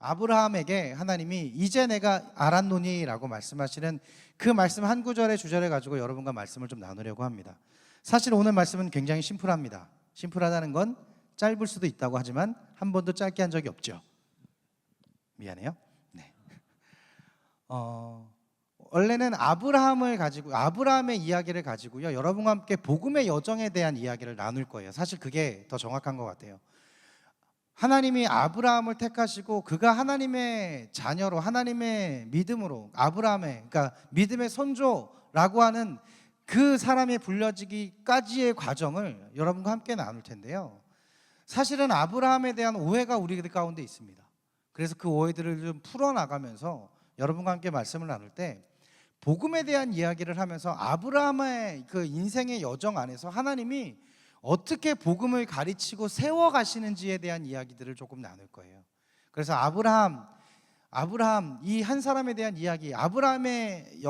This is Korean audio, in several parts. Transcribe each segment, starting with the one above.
아브라함에게 하나님이 이제 내가 알았노니라고 말씀하시는 그 말씀 한 구절의 주제를 가지고 여러분과 말씀을 좀 나누려고 합니다. 사실 오늘 말씀은 굉장히 심플합니다. 심플하다는 건 짧을 수도 있다고 하지만 한 번도 짧게 한 적이 없죠. 미안해요. 네. 원래는 아브라함의 이야기를 가지고요, 여러분과 함께 복음의 여정에 대한 이야기를 나눌 거예요. 사실 그게 더 정확한 것 같아요. 하나님이 아브라함을 택하시고 그가 하나님의 자녀로, 하나님의 믿음으로, 아브라함의, 그러니까 믿음의 선조라고 하는 그 사람이 불려지기까지의 과정을 여러분과 함께 나눌 텐데요, 사실은 아브라함에 대한 오해가 우리 가운데 있습니다. 그래서 그 오해들을 좀 풀어나가면서 여러분과 함께 말씀을 나눌 때 복음에 대한 이야기를 하면서 아브라함의 그 인생의 여정 안에서 하나님이 어떻게 복음을 가르치고 세워가시는지에 대한 이야기들을 조금 나눌 거예요. 그래서 아브라함 이 한 사람에 대한 이야기, 아브라함의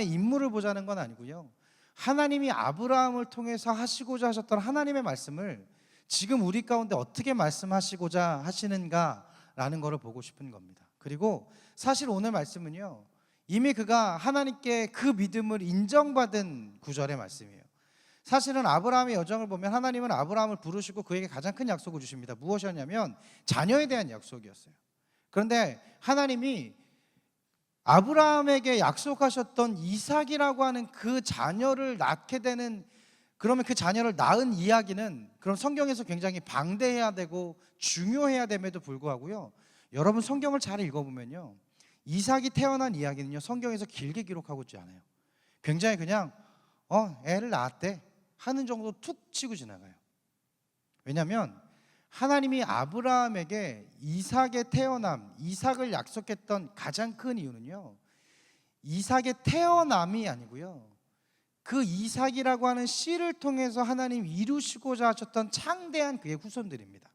인물을 보자는 건 아니고요, 하나님이 아브라함을 통해서 하시고자 하셨던 하나님의 말씀을 지금 우리 가운데 어떻게 말씀하시고자 하시는가라는 것을 보고 싶은 겁니다. 그리고 사실 오늘 말씀은요, 이미 그가 하나님께 그 믿음을 인정받은 구절의 말씀이에요. 사실은 아브라함의 여정을 보면 하나님은 아브라함을 부르시고 그에게 가장 큰 약속을 주십니다. 무엇이었냐면 자녀에 대한 약속이었어요. 그런데 하나님이 아브라함에게 약속하셨던 이삭이라고 하는 그 자녀를 낳게 되는, 그러면 그 자녀를 낳은 이야기는 그럼 성경에서 굉장히 방대해야 되고 중요해야 됨에도 불구하고요, 여러분 성경을 잘 읽어보면요, 이삭이 태어난 이야기는요 성경에서 길게 기록하고 있지 않아요. 굉장히 그냥 애를 낳았대 하는 정도 툭 치고 지나가요. 왜냐하면 하나님이 아브라함에게 이삭을 약속했던 가장 큰 이유는요, 이삭의 태어남이 아니고요, 그 이삭이라고 하는 씨를 통해서 하나님 이루시고자 하셨던 창대한 그의 후손들입니다.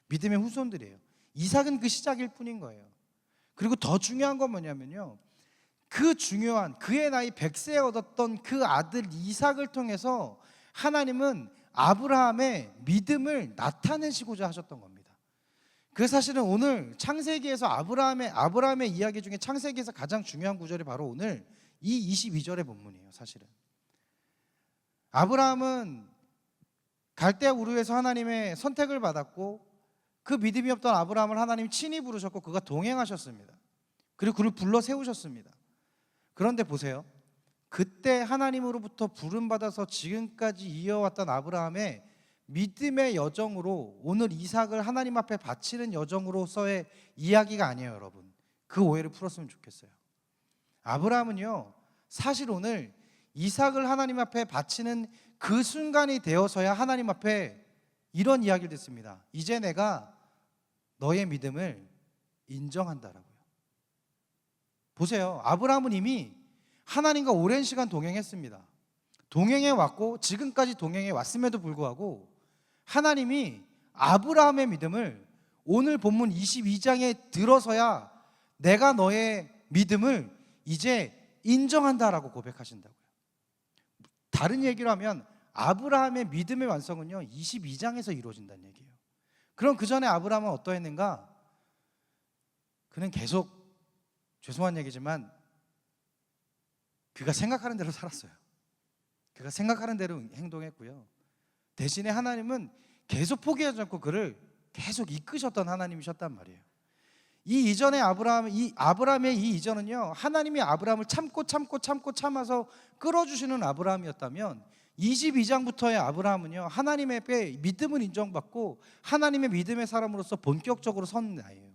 믿음의 후손들이에요. 이삭은 그 시작일 뿐인 거예요. 그리고 더 중요한 건 뭐냐면요, 그 중요한 그의 나이 100세에 얻었던 그 아들 이삭을 통해서 하나님은 아브라함의 믿음을 나타내시고자 하셨던 겁니다. 그래서 사실은 오늘 창세기에서 아브라함의 이야기 중에 창세기에서 가장 중요한 구절이 바로 오늘 이 22절의 본문이에요. 사실은 아브라함은 갈대아 우르에서 하나님의 선택을 받았고 그 믿음이 없던 아브라함을 하나님 친히 부르셨고 그가 동행하셨습니다. 그리고 그를 불러 세우셨습니다. 그런데 보세요, 그때 하나님으로부터 부름받아서 지금까지 이어왔던 아브라함의 믿음의 여정으로 오늘 이삭을 하나님 앞에 바치는 여정으로서의 이야기가 아니에요. 여러분, 그 오해를 풀었으면 좋겠어요. 아브라함은요, 사실 오늘 이삭을 하나님 앞에 바치는 그 순간이 되어서야 하나님 앞에 이런 이야기를 듣습니다. 이제 내가 너의 믿음을 인정한다라고요. 보세요, 아브라함은 이미 하나님과 오랜 시간 동행했습니다. 동행해 왔고 지금까지 동행해 왔음에도 불구하고 하나님이 아브라함의 믿음을 오늘 본문 22장에 들어서야 내가 너의 믿음을 이제 인정한다라고 고백하신다고요. 다른 얘기로 하면 아브라함의 믿음의 완성은요 22장에서 이루어진다는 얘기예요. 그럼 그 전에 아브라함은 어떠했는가? 그는 계속, 죄송한 얘기지만 그가 생각하는 대로 살았어요. 그가 생각하는 대로 행동했고요, 대신에 하나님은 계속 포기하지 않고 그를 계속 이끄셨던 하나님이셨단 말이에요. 이 이전의 아브라함의 이 이전은요, 하나님이 아브라함을 참아서 끌어주시는 아브라함이었다면 22장부터의 아브라함은요, 하나님의 믿음을 인정받고 하나님의 믿음의 사람으로서 본격적으로 선 나이예요.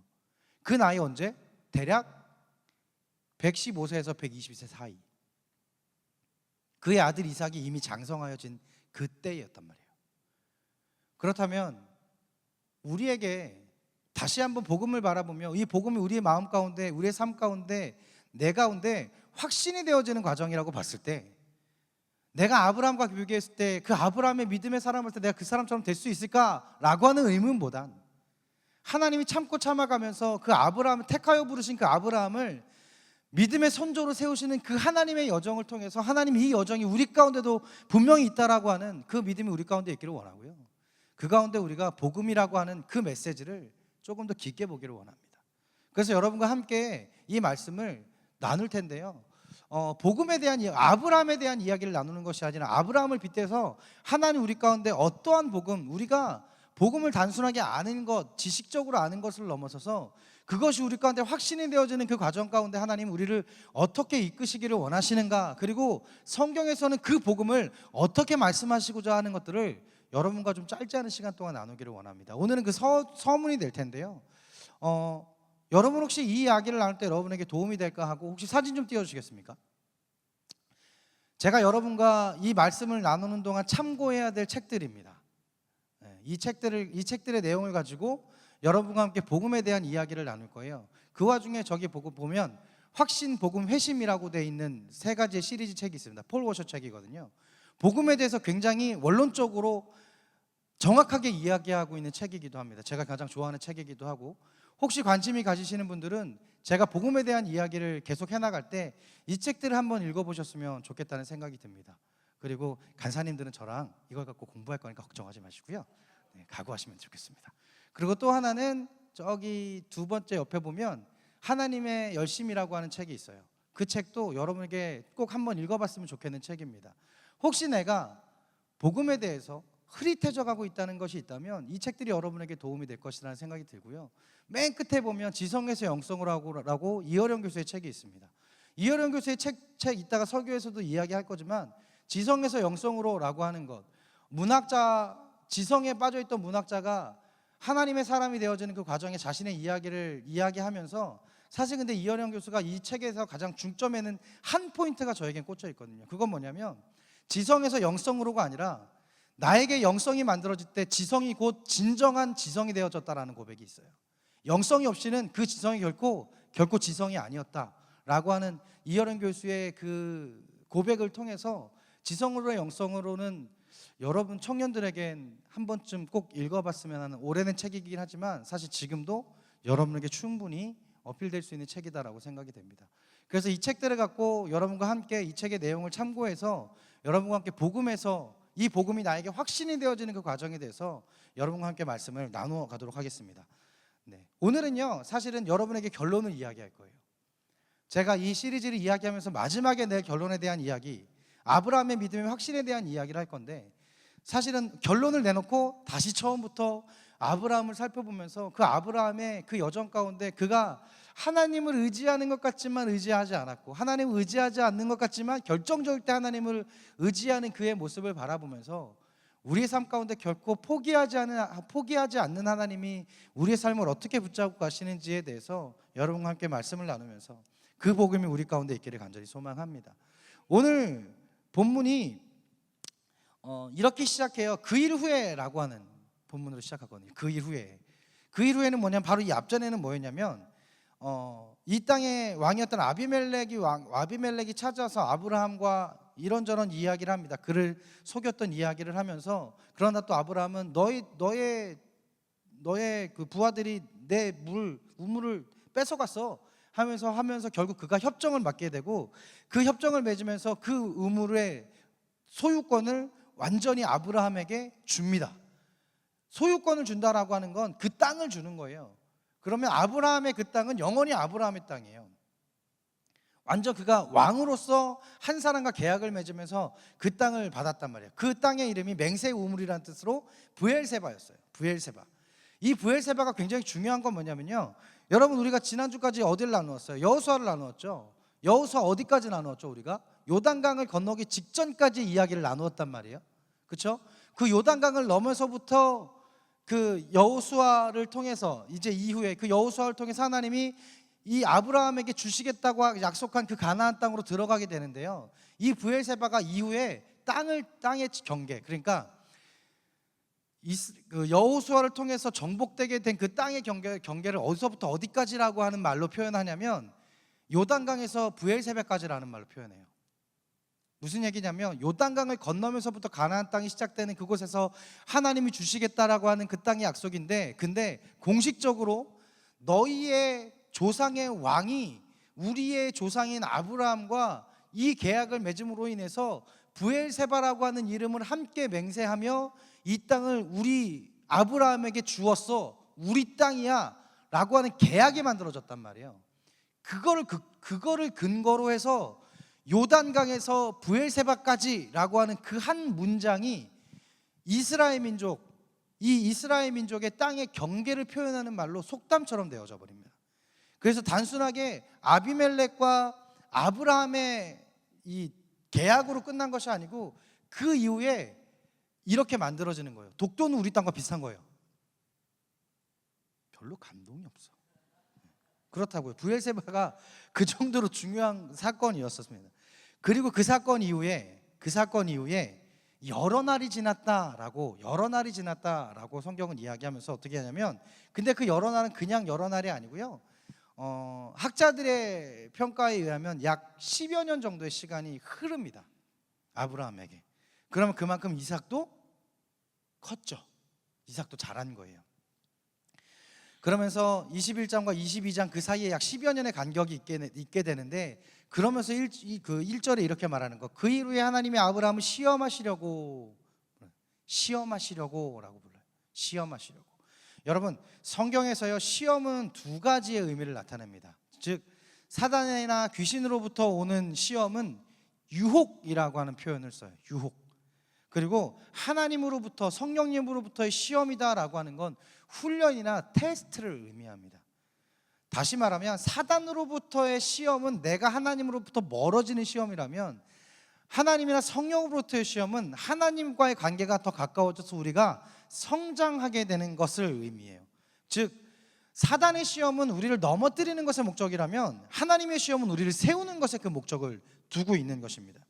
그 나이 언제? 대략 115세에서 120세 사이. 그의 아들 이삭이 이미 장성하여진 그때였단 말이에요. 그렇다면 우리에게 다시 한번 복음을 바라보며 이 복음이 우리의 마음 가운데, 우리의 삶 가운데, 내 가운데 확신이 되어지는 과정이라고 봤을 때, 내가 아브라함과 비교했을 때 그 아브라함의 믿음의 사람을 때 내가 그 사람처럼 될 수 있을까라고 하는 의문보단 하나님이 참고 참아가면서 그 아브라함을 택하여 부르신 그 아브라함을 믿음의 선조로 세우시는 그 하나님의 여정을 통해서 하나님이 이 여정이 우리 가운데도 분명히 있다라고 하는 그 믿음이 우리 가운데 있기를 원하고요, 그 가운데 우리가 복음이라고 하는 그 메시지를 조금 더 깊게 보기를 원합니다. 그래서 여러분과 함께 이 말씀을 나눌 텐데요. 복음에 대한 아브라함에 대한 이야기를 나누는 것이 아니라 아브라함을 빗대서 하나님 우리 가운데 어떠한 복음, 우리가 복음을 단순하게 아는 것, 지식적으로 아는 것을 넘어서서 그것이 우리 가운데 확신이 되어지는 그 과정 가운데 하나님 우리를 어떻게 이끄시기를 원하시는가, 그리고 성경에서는 그 복음을 어떻게 말씀하시고자 하는 것들을 여러분과 좀 짧지 않은 시간 동안 나누기를 원합니다. 오늘은 그 서문이 될 텐데요. 여러분 혹시 이 이야기를 나눌 때 여러분에게 도움이 될까 하고 혹시 사진 좀 띄워주시겠습니까? 제가 여러분과 이 말씀을 나누는 동안 참고해야 될 책들입니다. 이 책들의 내용을 가지고 여러분과 함께 복음에 대한 이야기를 나눌 거예요. 그 와중에 저기 보면 확신, 복음, 회심이라고 되어 있는 세 가지의 시리즈 책이 있습니다. 폴 워셔 책이거든요. 복음에 대해서 굉장히 원론적으로 정확하게 이야기하고 있는 책이기도 합니다. 제가 가장 좋아하는 책이기도 하고, 혹시 관심이 가지시는 분들은 제가 복음에 대한 이야기를 계속 해나갈 때 이 책들을 한번 읽어보셨으면 좋겠다는 생각이 듭니다. 그리고 간사님들은 저랑 이걸 갖고 공부할 거니까 걱정하지 마시고요. 각오하시면 좋겠습니다. 그리고 또 하나는 저기 두 번째 옆에 보면 하나님의 열심이라고 하는 책이 있어요. 그 책도 여러분에게 꼭 한번 읽어봤으면 좋겠는 책입니다. 혹시 내가 복음에 대해서 흐릿해져 가고 있다는 것이 있다면 이 책들이 여러분에게 도움이 될 것이라는 생각이 들고요. 맨 끝에 보면 지성에서 영성으로라고 이어령 교수의 책이 있습니다. 이어령 교수의 책 이따가 설교에서도 이야기할 거지만 지성에서 영성으로라고 하는 것, 지성에 빠져있던 문학자가 하나님의 사람이 되어지는 그 과정에 자신의 이야기를 이야기하면서, 사실 근데 이어령 교수가 이 책에서 가장 중점에는 한 포인트가 저에겐 꽂혀 있거든요. 그건 뭐냐면 지성에서 영성으로가 아니라 나에게 영성이 만들어질 때 지성이 곧 진정한 지성이 되어졌다라는 고백이 있어요. 영성이 없이는 그 지성이 결코 지성이 아니었다라고 하는 이어령 교수의 그 고백을 통해서 지성으로의 영성으로는 여러분 청년들에겐 한 번쯤 꼭 읽어봤으면 하는 오래된 책이긴 하지만 사실 지금도 여러분에게 충분히 어필될 수 있는 책이다라고 생각이 됩니다. 그래서 이 책들을 갖고 여러분과 함께 이 책의 내용을 참고해서 여러분과 함께 복음에서 이 복음이 나에게 확신이 되어지는 그 과정에 대해서 여러분과 함께 말씀을 나누어 가도록 하겠습니다. 오늘은요, 사실은 여러분에게 결론을 이야기할 거예요. 제가 이 시리즈를 이야기하면서 마지막에 내 결론에 대한 이야기, 아브라함의 믿음의 확신에 대한 이야기를 할 건데, 사실은 결론을 내놓고 다시 처음부터 아브라함을 살펴보면서 그 아브라함의 그 여정 가운데 그가 하나님을 의지하는 것 같지만 의지하지 않았고, 하나님을 의지하지 않는 것 같지만 결정적일 때 하나님을 의지하는 그의 모습을 바라보면서 우리의 삶 가운데 결코 포기하지 않는 하나님이 우리의 삶을 어떻게 붙잡고 가시는지에 대해서 여러분과 함께 말씀을 나누면서 그 복음이 우리 가운데 있기를 간절히 소망합니다. 오늘 본문이 이렇게 시작해요. 그 일 후에라고 하는 본문으로 시작하거든요. 그 일 후에. 그 일 후에는 뭐냐면 바로 이 앞전에는 뭐였냐면 이 땅의 왕이었던 아비멜렉이 찾아서 아브라함과 이런저런 이야기를 합니다. 그를 속였던 이야기를 하면서, 그러나 또 아브라함은 너의 그 부하들이 내 우물을 뺏어갔어 하면서 결국 그가 협정을 맺게 되고, 그 협정을 맺으면서 그 우물의 소유권을 완전히 아브라함에게 줍니다. 소유권을 준다라고 하는 건 그 땅을 주는 거예요. 그러면 아브라함의 그 땅은 영원히 아브라함의 땅이에요. 완전 그가 왕으로서 한 사람과 계약을 맺으면서 그 땅을 받았단 말이에요. 그 땅의 이름이 맹세 우물이라는 뜻으로 브엘세바였어요. 브엘세바. 이 브엘세바가 굉장히 중요한 건 뭐냐면요, 여러분 우리가 지난주까지 어디를 나누었어요? 여호수아를 나누었죠. 여호수아 어디까지 나누었죠? 우리가 요단강을 건너기 직전까지 이야기를 나누었단 말이에요. 그렇죠? 그 요단강을 넘어서부터 그 여호수아를 통해서 이제 이후에 그 여호수아를 통해서 하나님이 이 아브라함에게 주시겠다고 약속한 그 가나안 땅으로 들어가게 되는데요, 이 브엘세바가 이후에 땅의 경계, 그러니까 그 여호수아를 통해서 정복되게 된 그 땅의 경계를 어디서부터 어디까지라고 하는 말로 표현하냐면 요단강에서 브엘세바까지라는 말로 표현해요. 무슨 얘기냐면 요단강을 건너면서부터 가나안 땅이 시작되는 그곳에서 하나님이 주시겠다라고 하는 그 땅의 약속인데, 근데 공식적으로 너희의 조상의 왕이 우리의 조상인 아브라함과 이 계약을 맺음으로 인해서 브엘세바라고 하는 이름을 함께 맹세하며 이 땅을 우리 아브라함에게 주었어, 우리 땅이야 라고 하는 계약이 만들어졌단 말이에요. 그거를 근거로 해서 요단강에서 브엘세바까지라고 하는 그 한 문장이 이스라엘 민족의 땅의 경계를 표현하는 말로 속담처럼 되어져 버립니다. 그래서 단순하게 아비멜렉과 아브라함의 이 계약으로 끝난 것이 아니고 그 이후에 이렇게 만들어지는 거예요. 독도는 우리 땅과 비슷한 거예요. 별로 감동이 없어. 그렇다고요. 브엘세바가 그 정도로 중요한 사건이었습니다. 그리고 그 사건 이후에 여러 날이 지났다라고 성경은 이야기하면서 어떻게 하냐면, 근데 그 여러 날은 그냥 여러 날이 아니고요. 학자들의 평가에 의하면 약 10여 년 정도의 시간이 흐릅니다. 아브라함에게. 그러면 그만큼 이삭도 컸죠. 이삭도 자란 거예요. 그러면서 21장과 22장 그 사이에 약 10여 년의 간격이 있게 되는데, 그러면서 그 1절에 이렇게 말하는 거. 그 이후에 하나님이 아브라함을 시험하시려고 라고 불러요. 시험하시려고. 여러분, 성경에서요, 시험은 두 가지의 의미를 나타냅니다. 즉, 사단이나 귀신으로부터 오는 시험은 유혹이라고 하는 표현을 써요. 유혹. 그리고 하나님으로부터, 성령님으로부터의 시험이다라고 하는 건 훈련이나 테스트를 의미합니다. 다시 말하면 사단으로부터의 시험은 내가 하나님으로부터 멀어지는 시험이라면, 하나님이나 성령으로부터의 시험은 하나님과의 관계가 더 가까워져서 우리가 성장하게 되는 것을 의미해요. 즉, 사단의 시험은 우리를 넘어뜨리는 것의 목적이라면, 하나님의 시험은 우리를 세우는 것에 그 목적을 두고 있는 것입니다.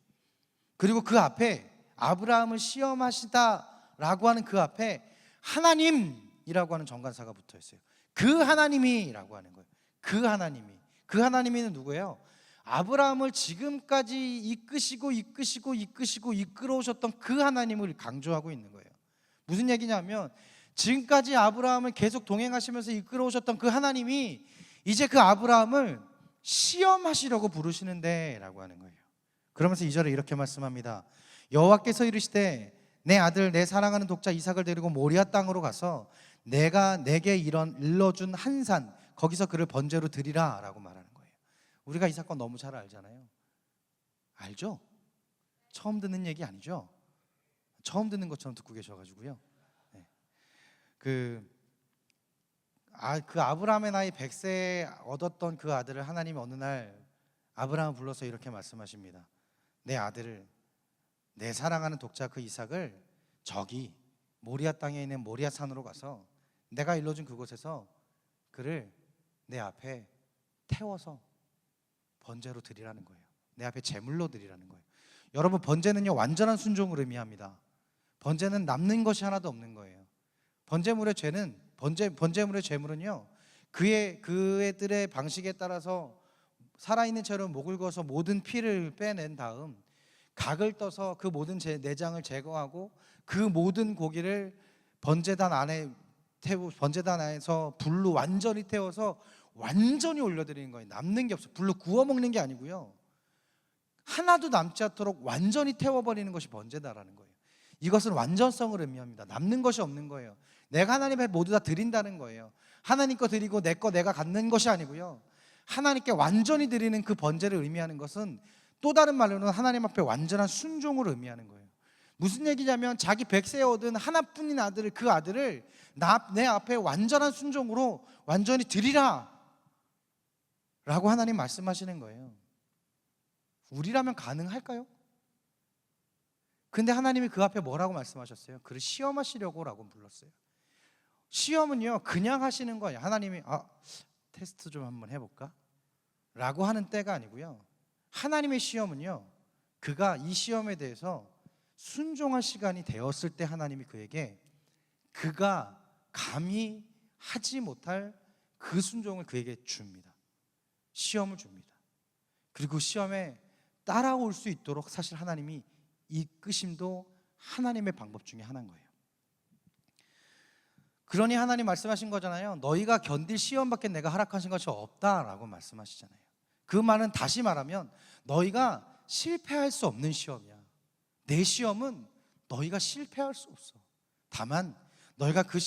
그리고 그 앞에 아브라함을 시험하시다라고 하는 그 앞에 하나님이라고 하는 정관사가 붙어 있어요. 그 하나님이라고 하는 거예요. 그 하나님이는 누구예요? 아브라함을 지금까지 이끄시고 이끌어오셨던 그 하나님을 강조하고 있는 거예요. 무슨 얘기냐면, 지금까지 아브라함을 계속 동행하시면서 이끌어오셨던 그 하나님이 이제 그 아브라함을 시험하시려고 부르시는데 라고 하는 거예요. 그러면서 2절에 이렇게 말씀합니다. 여호와께서 이르시되 내 아들 내 사랑하는 독자 이삭을 데리고 모리아 땅으로 가서 내가 내게 일러준 한 산 거기서 그를 번제로 드리라 라고 말하는 거예요. 우리가 이 사건 너무 잘 알잖아요. 알죠? 처음 듣는 얘기 아니죠? 처음 듣는 것처럼 듣고 계셔가지고요. 네. 그 아브라함의 나이 100세에 얻었던 그 아들을 하나님이 어느 날 아브라함을 불러서 이렇게 말씀하십니다. 내 아들을, 내 사랑하는 독자 그 이삭을 저기 모리아 땅에 있는 모리아 산으로 가서 내가 일러준 그곳에서 그를 내 앞에 태워서 번제로 드리라는 거예요. 내 앞에 제물로 드리라는 거예요. 여러분, 번제는요, 완전한 순종을 의미합니다. 번제는 남는 것이 하나도 없는 거예요. 번제물의 제물은요, 그애들의 방식에 따라서 살아있는 채로 목을 그어서 모든 피를 빼낸 다음 각을 떠서 그 모든 내장을 제거하고 그 모든 고기를 번제단 안에서 불로 완전히 태워서 완전히 올려드리는 거예요. 남는 게 없어. 불로 구워 먹는 게 아니고요, 하나도 남지 않도록 완전히 태워버리는 것이 번제다라는 거예요. 이것은 완전성을 의미합니다. 남는 것이 없는 거예요. 내가 하나님 앞에 모두 다 드린다는 거예요. 하나님 거 드리고 내 거 내가 갖는 것이 아니고요, 하나님께 완전히 드리는 그 번제를 의미하는 것은 또 다른 말로는 하나님 앞에 완전한 순종을 의미하는 거예요. 무슨 얘기냐면, 자기 100세에 얻은 하나뿐인 아들을, 그 아들을 내 앞에 완전한 순종으로 완전히 드리라 라고 하나님 말씀하시는 거예요. 우리라면 가능할까요? 근데 하나님이 그 앞에 뭐라고 말씀하셨어요? 그를 시험하시려고 라고 불렀어요. 시험은요, 그냥 하시는 거예요. 하나님이 테스트 좀 한번 해볼까? 라고 하는 때가 아니고요, 하나님의 시험은요, 그가 이 시험에 대해서 순종할 시간이 되었을 때 하나님이 그에게 그가 감히 하지 못할 그 순종을 그에게 줍니다. 시험을 줍니다. 그리고 시험에 따라올 수 있도록 사실 하나님이 이끄심도 하나님의 방법 중에 하나인 거예요. 그러니 하나님 말씀하신 거잖아요. 너희가 견딜 시험밖에 내가 허락하신 것이 없다라고 말씀하시잖아요. 그 말은 다시 말하면 너희가 실패할 수 없는 시험이야. 내 시험은 너희가 실패할 수 없어. 다만 너희가 그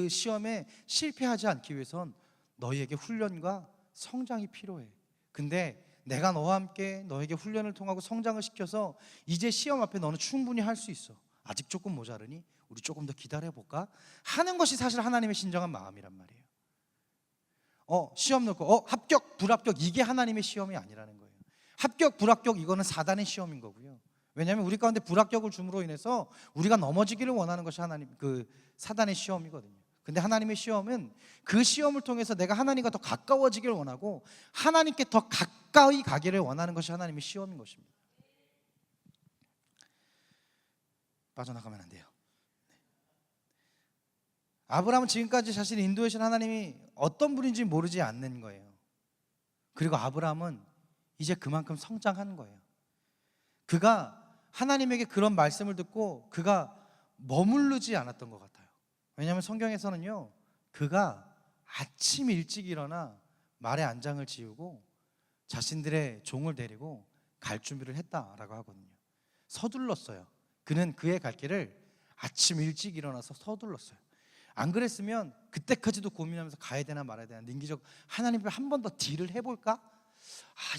시험에 실패하지 않기 위해선 너희에게 훈련과 성장이 필요해. 근데 내가 너와 함께 너에게 훈련을 통하고 성장을 시켜서 이제 시험 앞에 너는 충분히 할 수 있어. 아직 조금 모자르니 우리 조금 더 기다려볼까? 하는 것이 사실 하나님의 신정한 마음이란 말이에요. 시험 놓고 합격, 불합격, 이게 하나님의 시험이 아니라는 거예요. 합격, 불합격, 이거는 사단의 시험인 거고요. 왜냐하면 우리 가운데 불합격을 줌으로 인해서 우리가 넘어지기를 원하는 것이 사단의 시험이거든요. 근데 하나님의 시험은 그 시험을 통해서 내가 하나님과 더 가까워지기를 원하고 하나님께 더 가까이 가기를 원하는 것이 하나님의 시험인 것입니다. 빠져나가면 안 돼요. 아브라함은 지금까지 자신을 인도하신 하나님이 어떤 분인지 모르지 않는 거예요. 그리고 아브라함은 이제 그만큼 성장한 거예요. 그가 하나님에게 그런 말씀을 듣고 그가 머무르지 않았던 것 같아요. 왜냐하면 성경에서는요, 그가 아침 일찍 일어나 말의 안장을 지우고 자신들의 종을 데리고 갈 준비를 했다라고 하거든요. 서둘렀어요. 그는 그의 갈 길을 아침 일찍 일어나서 서둘렀어요. 안 그랬으면 그때까지도 고민하면서 가야 되나 말아야 되나 능기적 하나님 앞에 한 번 더 딜을 해볼까?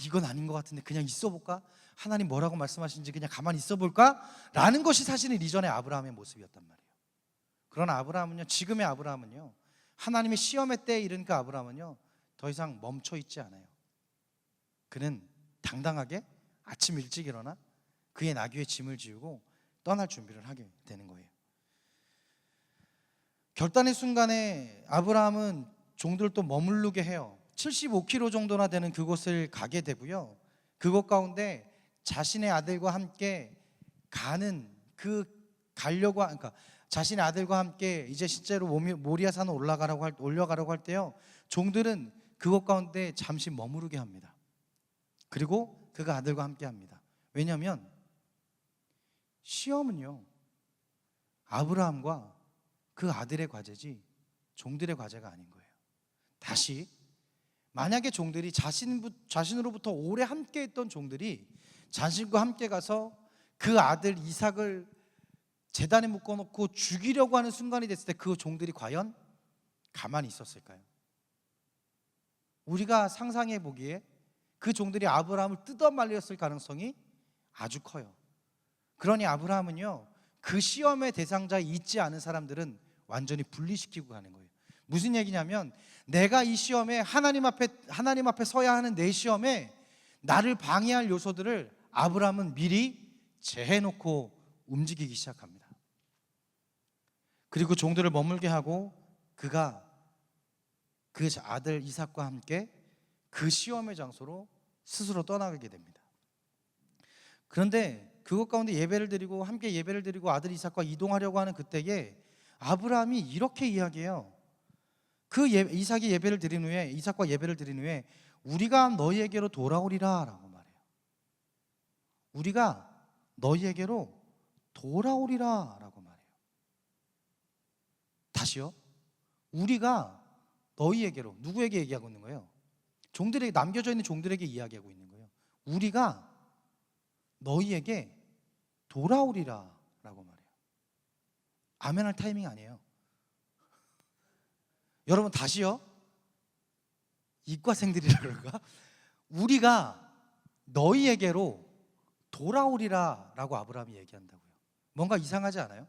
이건 아닌 것 같은데 그냥 있어볼까? 하나님 뭐라고 말씀하시는지 그냥 가만히 있어볼까? 라는 것이 사실은 이전의 아브라함의 모습이었단 말이에요. 그러나 아브라함은요, 지금의 아브라함은요, 하나님의 시험의 때에 이른 그 아브라함은요 더 이상 멈춰있지 않아요. 그는 당당하게 아침 일찍 일어나 그의 나귀의 짐을 지우고 떠날 준비를 하게 되는 거예요. 결단의 순간에 아브라함은 종들을 또 머무르게 해요. 75km 정도나 되는 그곳을 가게 되고요. 그곳 가운데 자신의 아들과 함께 그러니까 자신의 아들과 함께 이제 실제로 모리아산을 올라가라고 할 때요, 종들은 그곳 가운데 잠시 머무르게 합니다. 그리고 그가 아들과 함께 합니다. 왜냐하면 시험은요, 아브라함과 그 아들의 과제지 종들의 과제가 아닌 거예요. 다시 만약에 종들이 자신으로부터 오래 함께 했던 종들이 자신과 함께 가서 그 아들 이삭을 제단에 묶어놓고 죽이려고 하는 순간이 됐을 때 그 종들이 과연 가만히 있었을까요? 우리가 상상해 보기에 그 종들이 아브라함을 뜯어말렸을 가능성이 아주 커요. 그러니 아브라함은요, 그 시험의 대상자에 있지 않은 사람들은 완전히 분리시키고 가는 거예요. 무슨 얘기냐면 내가 이 시험에 하나님 앞에 서야 하는 내 시험에 나를 방해할 요소들을 아브라함은 미리 제해놓고 움직이기 시작합니다. 그리고 종들을 머물게 하고 그가 그 아들 이삭과 함께 그 시험의 장소로 스스로 떠나가게 됩니다. 그런데 그것 가운데 함께 예배를 드리고 아들 이삭과 이동하려고 하는 그때에 아브라함이 이렇게 이야기해요. 이삭과 예배를 드린 후에 우리가 너희에게로 돌아오리라 라고 말해요. 우리가 너희에게로 돌아오리라 라고 말해요. 다시요. 우리가 너희에게로, 누구에게 얘기하고 있는 거예요? 종들에게, 남겨져 있는 종들에게 이야기하고 있는 거예요. 우리가 너희에게 돌아오리라 라고 말해요. 아멘할 타이밍 아니에요. 여러분 다시요. 이과생들이라 그럴까? 우리가 너희에게로 돌아오리라 라고 아브라함이 얘기한다고요. 뭔가 이상하지 않아요?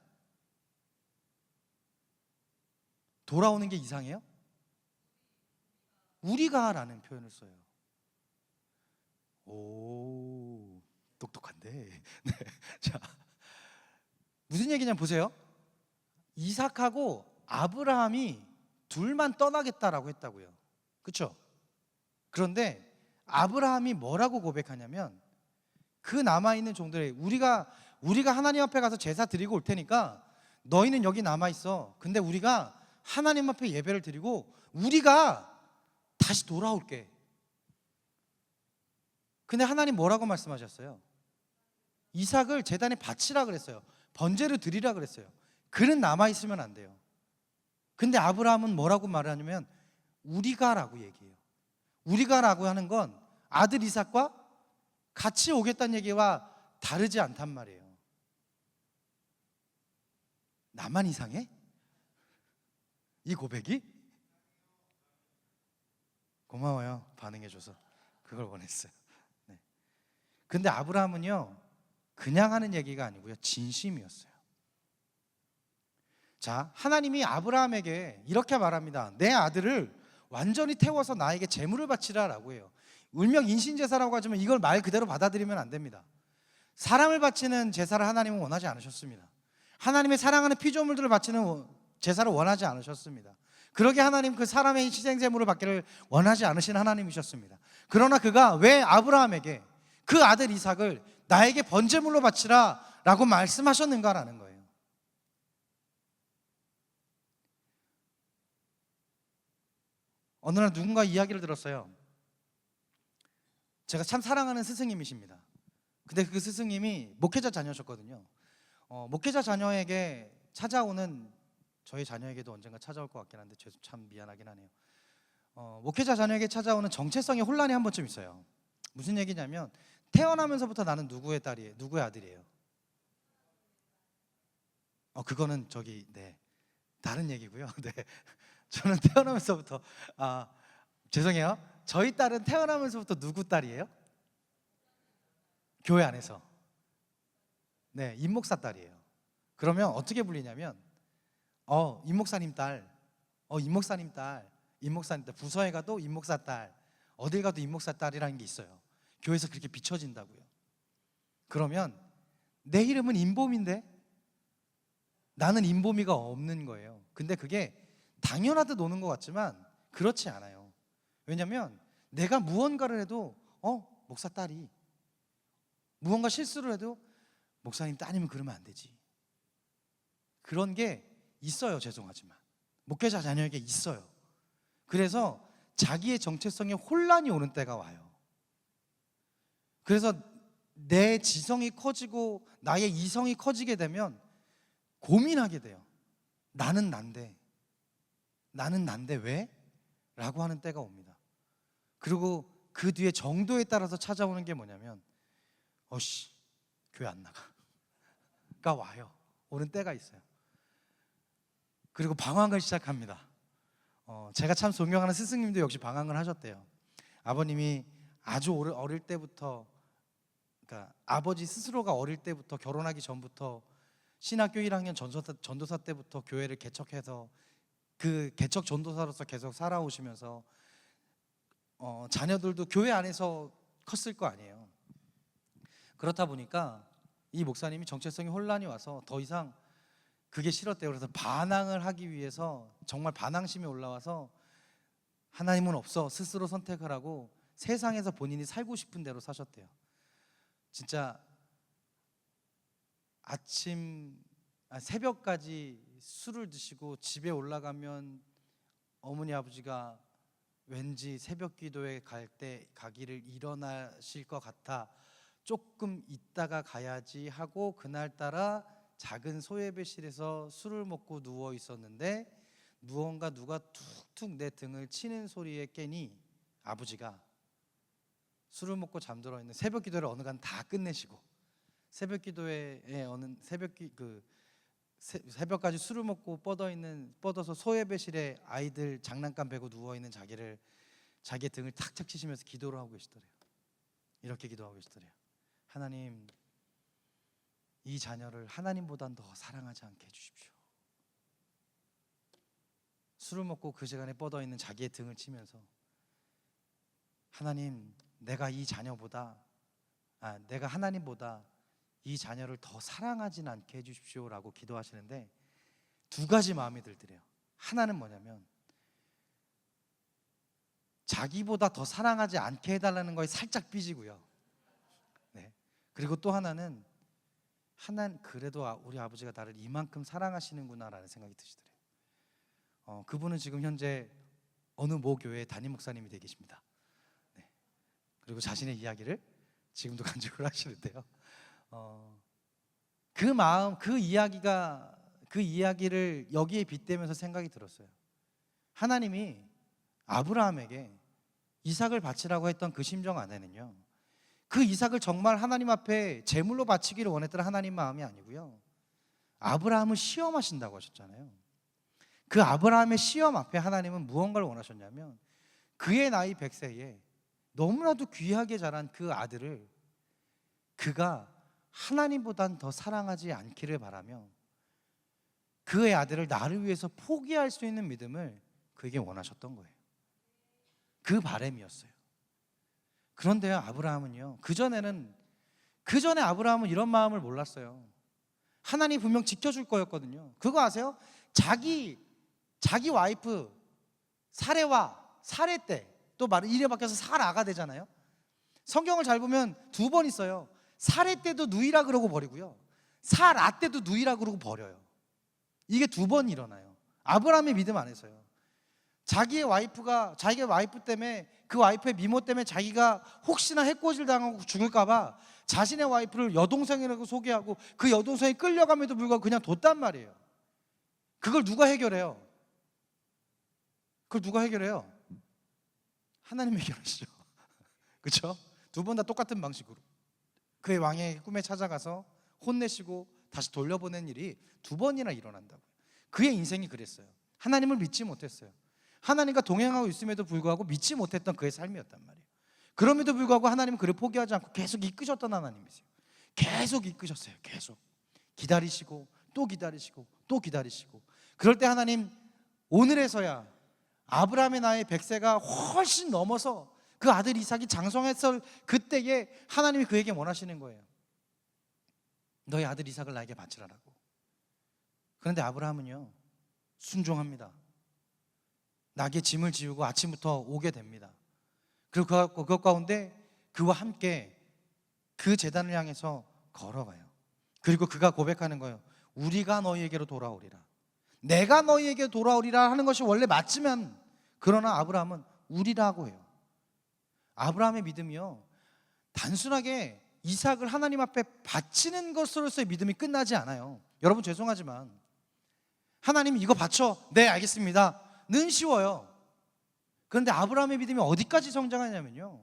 돌아오는 게 이상해요? 우리가 라는 표현을 써요. 오, 똑똑한데. 네. 자, 무슨 얘기냐면 보세요. 이삭하고 아브라함이 둘만 떠나겠다라고 했다고요. 그렇죠? 그런데 아브라함이 뭐라고 고백하냐면 그 남아있는 종들에게 우리가 하나님 앞에 가서 제사 드리고 올 테니까 너희는 여기 남아있어. 근데 우리가 하나님 앞에 예배를 드리고 우리가 다시 돌아올게. 근데 하나님 뭐라고 말씀하셨어요? 이삭을 제단에 바치라 그랬어요. 번제를 드리라 그랬어요. 그는 남아있으면 안 돼요. 근데 아브라함은 뭐라고 말하냐면 우리가라고 얘기해요. 우리가라고 하는 건 아들 이삭과 같이 오겠다는 얘기와 다르지 않단 말이에요. 나만 이상해? 이 고백이? 고마워요. 반응해줘서. 그걸 원했어요. 네. 근데 아브라함은요, 그냥 하는 얘기가 아니고요, 진심이었어요. 자, 하나님이 아브라함에게 이렇게 말합니다. 내 아들을 완전히 태워서 나에게 제물을 바치라 라고 해요. 울명 인신제사라고 하지만 이걸 말 그대로 받아들이면 안 됩니다. 사람을 바치는 제사를 하나님은 원하지 않으셨습니다. 하나님의 사랑하는 피조물들을 바치는 제사를 원하지 않으셨습니다. 그러게 하나님 그 사람의 희생제물을 받기를 원하지 않으신 하나님이셨습니다. 그러나 그가 왜 아브라함에게 그 아들 이삭을 나에게 번제물로 바치라 라고 말씀하셨는가라는 거예요. 어느 날 누군가 이야기를 들었어요. 제가 참 사랑하는 스승님이십니다. 근데 그 스승님이 목회자 자녀셨거든요. 목회자 자녀에게 찾아오는, 저희 자녀에게도 언젠가 찾아올 것 같긴 한데 참 미안하긴 하네요. 목회자 자녀에게 찾아오는 정체성의 혼란이 한 번쯤 있어요. 무슨 얘기냐면, 태어나면서부터 나는 누구의 딸이에요? 누구의 아들이에요? 그거는 다른 얘기고요. 네. 저는 태어나면서부터 죄송해요. 저희 딸은 태어나면서부터 누구 딸이에요? 교회 안에서. 네, 임목사 딸이에요. 그러면 어떻게 불리냐면 임목사님 딸, 임목사님 딸, 임목사님 딸, 부서에 가도 임목사 딸, 어딜 가도 임목사 딸이라는 게 있어요. 교회에서 그렇게 비춰진다고요. 그러면 내 이름은 임봄인데 나는 임봄이가 없는 거예요. 근데 그게 당연하듯 노는 것 같지만 그렇지 않아요. 왜냐하면 내가 무언가를 해도 목사 딸이, 무언가 실수를 해도 목사님 따님은 그러면 안 되지. 그런 게 있어요. 죄송하지만 목회자 자녀에게 있어요. 그래서 자기의 정체성에 혼란이 오는 때가 와요. 그래서 내 지성이 커지고 나의 이성이 커지게 되면 고민하게 돼요. 나는 난데 왜? 라고 하는 때가 옵니다. 그리고 그 뒤에 정도에 따라서 찾아오는 게 뭐냐면 교회 안 나가 와요. 오는 때가 있어요. 그리고 방황을 시작합니다. 제가 참 존경하는 스승님도 역시 방황을 하셨대요. 아버님이 아주 어릴 때부터, 그러니까 아버지 스스로가 어릴 때부터, 결혼하기 전부터 신학교 1학년 전도사 때부터 교회를 개척해서 그 개척 전도사로서 계속 살아오시면서 자녀들도 교회 안에서 컸을 거 아니에요. 그렇다 보니까 이 목사님이 정체성이 혼란이 와서 더 이상 그게 싫었대요. 그래서 반항을 하기 위해서 정말 반항심이 올라와서 하나님은 없어 스스로 선택을 하고 세상에서 본인이 살고 싶은 대로 사셨대요. 진짜 새벽까지 술을 드시고 집에 올라가면 어머니 아버지가 왠지 새벽 기도에 가기를 일어나실 것 같아 조금 있다가 가야지 하고 그날따라 작은 소예배실에서 술을 먹고 누워 있었는데 누가 툭툭 내 등을 치는 소리에 깨니 아버지가 술을 먹고 잠들어 있는, 새벽 기도를 어느 간 다 끝내시고 새벽 기도에 새벽까지 술을 먹고 뻗어서 소예배실에 아이들 장난감 베고 누워 있는 자기의 등을 탁탁 치시면서 기도를 하고 계시더래요. 이렇게 기도하고 계시더래요. 하나님, 이 자녀를 하나님보단 더 사랑하지 않게 해주십시오. 술을 먹고 그 시간에 뻗어 있는 자기의 등을 치면서 하나님, 내가 하나님보다 이 자녀를 더 사랑하진 않게 해주십시오라고 기도하시는데 두 가지 마음이 들더래요. 하나는 뭐냐면 자기보다 더 사랑하지 않게 해달라는 거에 살짝 삐지고요. 네. 그리고 또 하나는 그래도 우리 아버지가 나를 이만큼 사랑하시는구나라는 생각이 드시더래요. 그분은 지금 현재 어느 모 교회의 담임 목사님이 되어 계십니다. 네. 그리고 자신의 이야기를 지금도 간직을 하시는데요. 그 마음, 그 이야기를 여기에 빗대면서 생각이 들었어요. 하나님이 아브라함에게 이삭을 바치라고 했던 그 심정 안에는요, 그 이삭을 정말 하나님 앞에 제물로 바치기를 원했던 하나님 마음이 아니고요, 아브라함을 시험하신다고 하셨잖아요. 그 아브라함의 시험 앞에 하나님은 무언가를 원하셨냐면 그의 나이 100세에 너무나도 귀하게 자란 그 아들을 그가 하나님보단 더 사랑하지 않기를 바라며 그의 아들을 나를 위해서 포기할 수 있는 믿음을 그에게 원하셨던 거예요. 그 바람이었어요. 그런데요, 아브라함은요, 그 전에 아브라함은 이런 마음을 몰랐어요. 하나님 분명 지켜줄 거였거든요. 그거 아세요? 자기 와이프 사레 때 또 말을 이래 바뀌어서 사라가 되잖아요. 성경을 잘 보면 두 번 있어요. 사레 때도 누이라 그러고 버리고요, 사라 때도 누이라 그러고 버려요. 이게 두 번 일어나요. 아브라함의 믿음 안에서요. 자기 와이프 때문에, 그 와이프의 미모 때문에 자기가 혹시나 해코지를 당하고 죽을까봐 자신의 와이프를 여동생이라고 소개하고 그 여동생이 끌려감에도 불구하고 그냥 뒀단 말이에요. 그걸 누가 해결해요? 하나님 해결하시죠. 그렇죠? 두 번 다 똑같은 방식으로 그의 왕의 꿈에 찾아가서 혼내시고 다시 돌려보낸 일이 두 번이나 일어난다고요. 그의 인생이 그랬어요. 하나님을 믿지 못했어요. 하나님과 동행하고 있음에도 불구하고 믿지 못했던 그의 삶이었단 말이에요. 그럼에도 불구하고 하나님은 그를 포기하지 않고 계속 이끄셨던 하나님이세요. 계속 이끄셨어요. 계속 기다리시고 또 기다리시고 또 기다리시고. 그럴 때 하나님 오늘에서야 아브라함의 나이 100세가 훨씬 넘어서 그 아들 이삭이 장성했을 그때에 하나님이 그에게 원하시는 거예요. 너의 아들 이삭을 나에게 바치라라고. 그런데 아브라함은요, 순종합니다. 나귀의 짐을 지우고 아침부터 오게 됩니다. 그리고 그것 가운데 그와 함께 그 제단을 향해서 걸어가요. 그리고 그가 고백하는 거예요. 우리가 너희에게로 돌아오리라. 내가 너희에게 돌아오리라 하는 것이 원래 맞지만, 그러나 아브라함은 우리라고 해요. 아브라함의 믿음이요, 단순하게 이삭을 하나님 앞에 바치는 것으로서의 믿음이 끝나지 않아요. 여러분 죄송하지만 하나님 이거 바쳐, 네 알겠습니다 는 쉬워요. 그런데 아브라함의 믿음이 어디까지 성장하냐면요,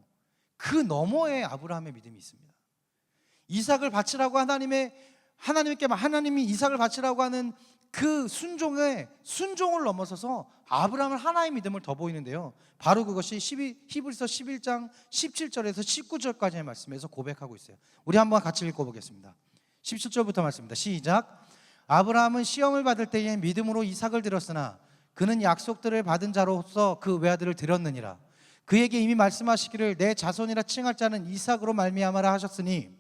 그 너머에 아브라함의 믿음이 있습니다. 이삭을 바치라고 하나님이 이삭을 바치라고 하는 그 순종을 넘어서서 아브라함은 하나의 믿음을 더 보이는데요, 바로 그것이 히브리서 11장 17절에서 19절까지의 말씀에서 고백하고 있어요. 우리 한번 같이 읽어보겠습니다. 17절부터 말씀입니다. 시작. 아브라함은 시험을 받을 때에 믿음으로 이삭을 드렸으나 그는 약속들을 받은 자로서 그 외아들을 드렸느니라. 그에게 이미 말씀하시기를 내 자손이라 칭할 자는 이삭으로 말미암아라 하셨으니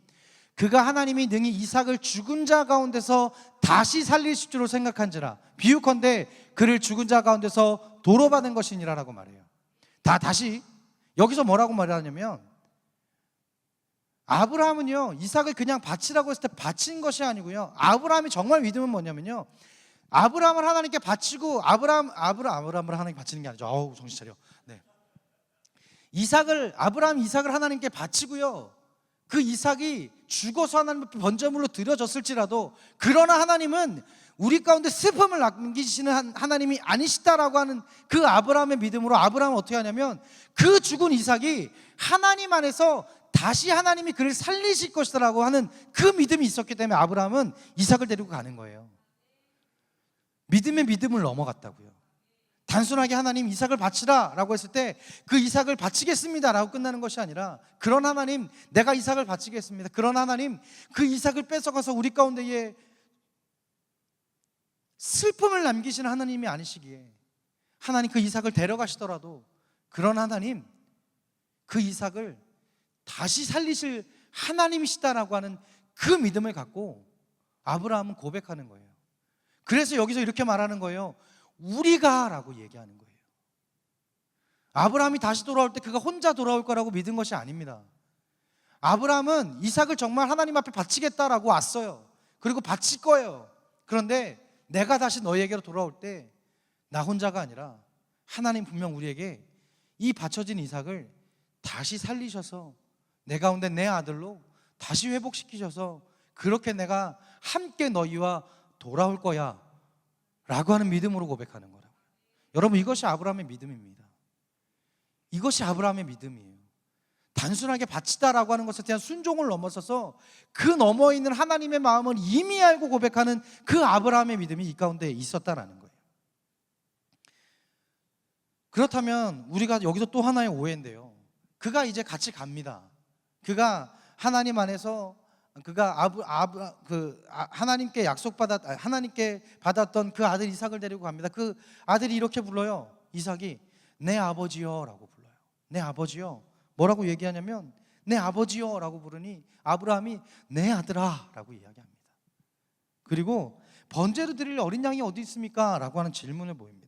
그가 하나님이 능히 이삭을 죽은 자 가운데서 다시 살리실 줄로 생각한지라. 비유컨대 그를 죽은 자 가운데서 도로 받은 것이니라라고 말해요. 다시 여기서 뭐라고 말하냐면, 아브라함은요 이삭을 그냥 바치라고 했을 때 바친 것이 아니고요, 아브라함이 정말 믿음은 뭐냐면요, 아브라함을 하나님께 바치고 아브라함을 하나님께 바치는 게 아니죠. 어우 정신 차려. 네. 아브라함이 이삭을 하나님께 바치고요, 그 이삭이 죽어서 하나님 앞에 번제물로 드려졌을지라도, 그러나 하나님은 우리 가운데 슬픔을 남기시는 하나님이 아니시다라고 하는 그 아브라함의 믿음으로 아브라함은 어떻게 하냐면, 그 죽은 이삭이 하나님 안에서 다시 하나님이 그를 살리실 것이라고 하는 그 믿음이 있었기 때문에 아브라함은 이삭을 데리고 가는 거예요. 믿음의 믿음을 넘어갔다고요. 단순하게 하나님 이삭을 바치라 라고 했을 때 그 이삭을 바치겠습니다 라고 끝나는 것이 아니라, 그런 하나님 내가 이삭을 바치겠습니다, 그런 하나님 그 이삭을 뺏어가서 우리 가운데에 슬픔을 남기시는 하나님이 아니시기에, 하나님 그 이삭을 데려가시더라도 그런 하나님 그 이삭을 다시 살리실 하나님이시다라고 하는 그 믿음을 갖고 아브라함은 고백하는 거예요. 그래서 여기서 이렇게 말하는 거예요. 우리가 라고 얘기하는 거예요. 아브라함이 다시 돌아올 때 그가 혼자 돌아올 거라고 믿은 것이 아닙니다. 아브라함은 이삭을 정말 하나님 앞에 바치겠다라고 왔어요. 그리고 바칠 거예요. 그런데 내가 다시 너희에게로 돌아올 때 나 혼자가 아니라 하나님 분명 우리에게 이 바쳐진 이삭을 다시 살리셔서 내 가운데 내 아들로 다시 회복시키셔서 그렇게 내가 함께 너희와 돌아올 거야 라고 하는 믿음으로 고백하는 거라고요. 여러분 이것이 아브라함의 믿음입니다. 이것이 아브라함의 믿음이에요. 단순하게 바치다라고 하는 것에 대한 순종을 넘어서서 그 너머에 있는 하나님의 마음을 이미 알고 고백하는 그 아브라함의 믿음이 이 가운데 있었다라는 거예요. 그렇다면 우리가 여기서 또 하나의 오해인데요. 그가 이제 같이 갑니다. 그가 하나님 안에서 그가 하나님께 하나님께 받았던 그 아들 이삭을 데리고 갑니다. 그 아들이 이렇게 불러요. 이삭이 내 아버지여라고 불러요. 내 아버지여. 뭐라고 얘기하냐면 내 아버지여라고 부르니 아브라함이 내 아들아라고 이야기합니다. 그리고 번제로 드릴 어린 양이 어디 있습니까? 라고 하는 질문을 보입니다.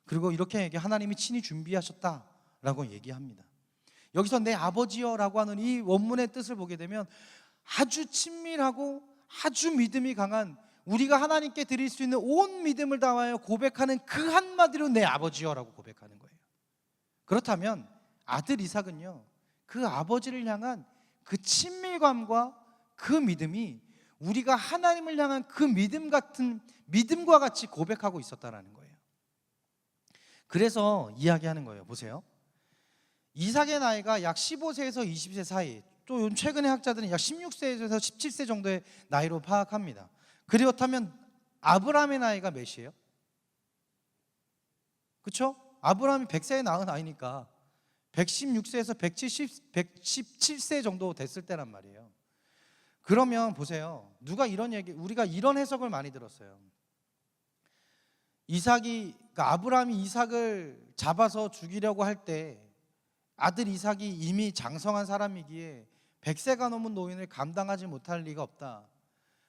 그리고 이렇게 하나님이 친히 준비하셨다라고 얘기합니다. 여기서 내 아버지여라고 하는 이 원문의 뜻을 보게 되면 아주 친밀하고 아주 믿음이 강한, 우리가 하나님께 드릴 수 있는 온 믿음을 다하여 고백하는 그 한마디로 내 아버지여라고 고백하는 거예요. 그렇다면 아들 이삭은요, 그 아버지를 향한 그 친밀감과 그 믿음이 우리가 하나님을 향한 그 믿음과 같이 고백하고 있었다라는 거예요. 그래서 이야기하는 거예요. 보세요. 이삭의 나이가 약 15세에서 20세 사이, 또 최근의 학자들은 약 16세에서 17세 정도의 나이로 파악합니다. 그렇다면 아브라함의 나이가 몇이에요? 그렇죠? 아브라함이 100세에 낳은 아이니까 116세에서 117세 정도 됐을 때란 말이에요. 그러면 보세요. 우리가 이런 해석을 많이 들었어요. 아브라함이 이삭을 잡아서 죽이려고 할 때 아들 이삭이 이미 장성한 사람이기에 100세가 넘은 노인을 감당하지 못할 리가 없다.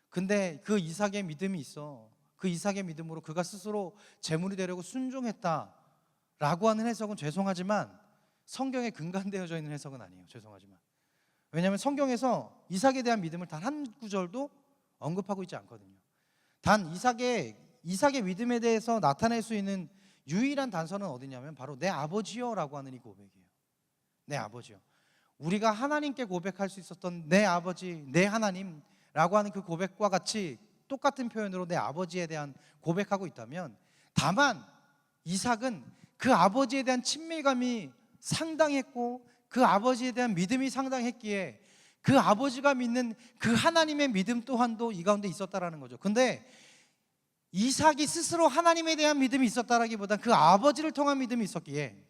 근데 그 이삭의 믿음이 있어. 그 이삭의 믿음으로 그가 스스로 제물이 되려고 순종했다라고 하는 해석은 죄송하지만 성경에 근간되어져 있는 해석은 아니에요. 죄송하지만. 왜냐하면 성경에서 이삭에 대한 믿음을 단 한 구절도 언급하고 있지 않거든요. 단 이삭의 믿음에 대해서 나타낼 수 있는 유일한 단서는 어디냐면 바로 내 아버지여라고 하는 이 고백이에요. 내 아버지요. 우리가 하나님께 고백할 수 있었던 내 아버지, 내 하나님라고 하는 그 고백과 같이 똑같은 표현으로 내 아버지에 대한 고백하고 있다면, 다만 이삭은 그 아버지에 대한 친밀감이 상당했고 그 아버지에 대한 믿음이 상당했기에 그 아버지가 믿는 그 하나님의 믿음 또한도 이 가운데 있었다라는 거죠. 근데 이삭이 스스로 하나님에 대한 믿음이 있었다라기보다 그 아버지를 통한 믿음이 있었기에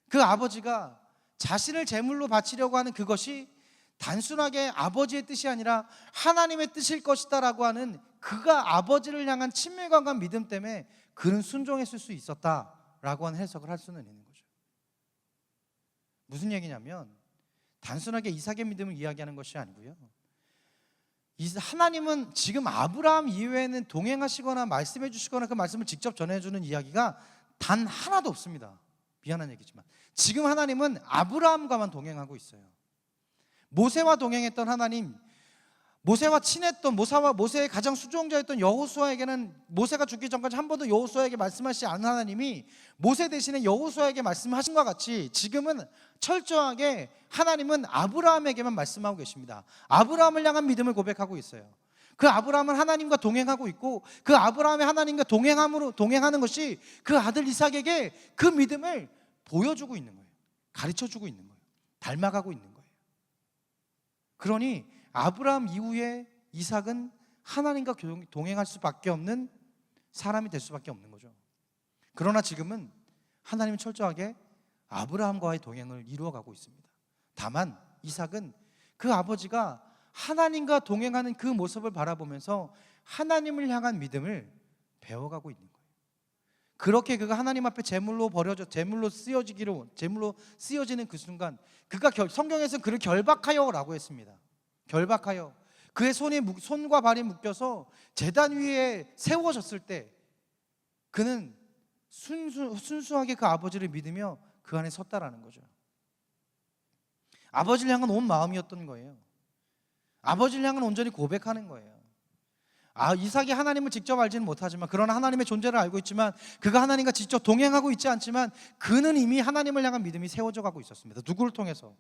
그 아버지가 자신을 제물로 바치려고 하는 그것이 단순하게 아버지의 뜻이 아니라 하나님의 뜻일 것이다 라고 하는 그가 아버지를 향한 친밀감과 믿음 때문에 그는 순종했을 수 있었다라고 하는 해석을 할 수는 있는 거죠. 무슨 얘기냐면 단순하게 이삭의 믿음을 이야기하는 것이 아니고요, 하나님은 지금 아브라함 이외에는 동행하시거나 말씀해 주시거나 그 말씀을 직접 전해주는 이야기가 단 하나도 없습니다. 미안한 얘기지만 지금 하나님은 아브라함과만 동행하고 있어요. 모세와 동행했던 하나님, 모세와 친했던 모세의 가장 수종자였던 여호수아에게는 모세가 죽기 전까지 한 번도 여호수아에게 말씀하시지 않은 하나님이 모세 대신에 여호수아에게 말씀하신 것 같이 지금은 철저하게 하나님은 아브라함에게만 말씀하고 계십니다. 아브라함을 향한 믿음을 고백하고 있어요. 그 아브라함은 하나님과 동행하고 있고 그 아브라함의 하나님과 동행하는 것이 그 아들 이삭에게 그 믿음을 보여주고 있는 거예요. 가르쳐주고 있는 거예요. 닮아가고 있는 거예요. 그러니 아브라함 이후에 이삭은 하나님과 동행할 수밖에 없는 사람이 될 수밖에 없는 거죠. 그러나 지금은 하나님은 철저하게 아브라함과의 동행을 이루어가고 있습니다. 다만 이삭은 그 아버지가 하나님과 동행하는 그 모습을 바라보면서 하나님을 향한 믿음을 배워가고 있는 거예요. 그렇게 그가 하나님 앞에 제물로 쓰여지는 그 순간, 그가 성경에서는 그를 결박하여라고 했습니다. 결박하여 그의 손과 발이 묶여서 제단 위에 세워졌을 때 그는 순수하게 그 아버지를 믿으며 그 안에 섰다라는 거죠. 아버지를 향한 온 마음이었던 거예요. 아버지를 향한 온전히 고백하는 거예요. 이삭이 하나님을 직접 알지는 못하지만, 그러나 하나님의 존재를 알고 있지만 그가 하나님과 직접 동행하고 있지 않지만 그는 이미 하나님을 향한 믿음이 세워져 가고 있었습니다. 누구를 통해서?